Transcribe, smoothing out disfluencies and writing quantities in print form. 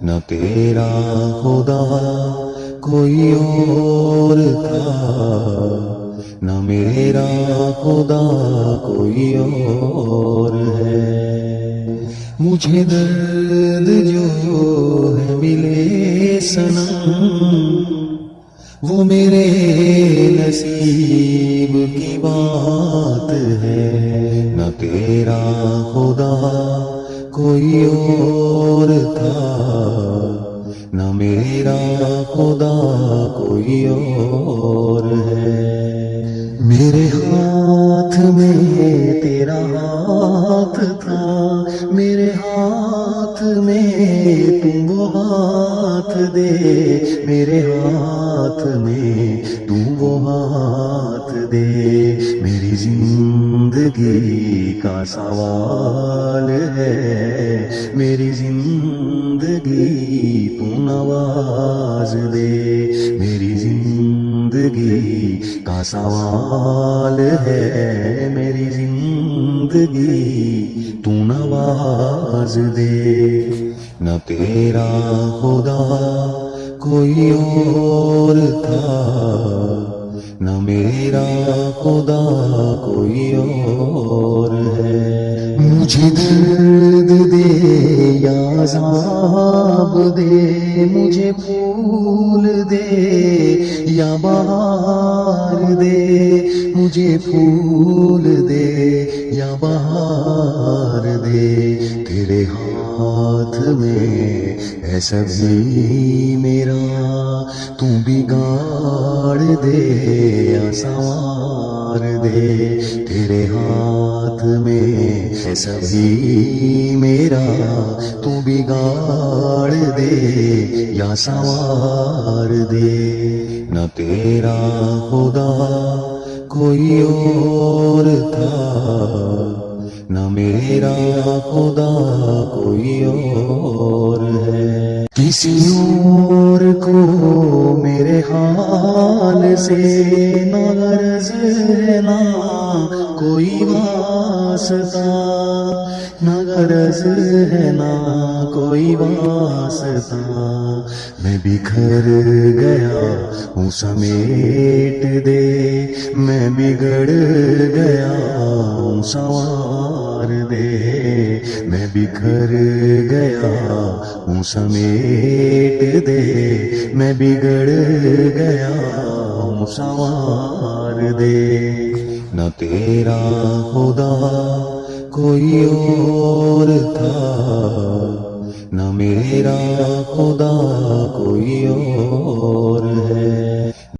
نہ تیرا خدا کوئی اور تھا، نہ میرا خدا کوئی اور ہے۔ مجھے درد جو ہے ملے صنم، وہ میرے نصیب کی بات ہے۔ نہ تیرا خدا کوئی اور تھا، نہ میرا خدا کوئی اور ہے۔ میرے ہاتھ میں تیرا ہاتھ تھا، میرے ہاتھ میں تم وہ ہاتھ دے، میرے ہاتھ میں تم وہ ہاتھ دے۔ میری زندگی کا سوال ہے، میری زندگی تو نواز دے، میری زندگی کا سوال ہے، میری زندگی تو نواز دے۔ نہ تیرا خدا کوئی اور تھا، نہ میرا خدا کوئی اور ہے۔ مجھے درد دے یا عذاب دے، مجھے پھول دے یا بہار دے، مجھے پھول دے یا بہار دے۔ تیرے ہاتھ میں ہے سبھی میرا، تو بگاڑ دے یا سنوار دے۔ تیرے ہاتھ میں ہے سبھی میرا، تو بگاڑ دے یا سنوار دے۔ نہ تیرا خدا کوئی اور تھا، نہ میرا خدا کوئی اور ہے۔ کسی اور کو میرے حال سے نہ غرض ہے، نہ کوئی واسطہ، نہ غرض ہے نہ کوئی واسطہ۔ میں بکھر گیا ہوں سمیٹ دے، میں بگڑ گیا ہوں سنوار دے، میں بکھر گیا ہوں سمیٹ دے، میں بگڑ گیا ہوں سنوار دے۔ نہ تیرا خدا کوئی اور تھا، نہ میرا خدا کوئی اور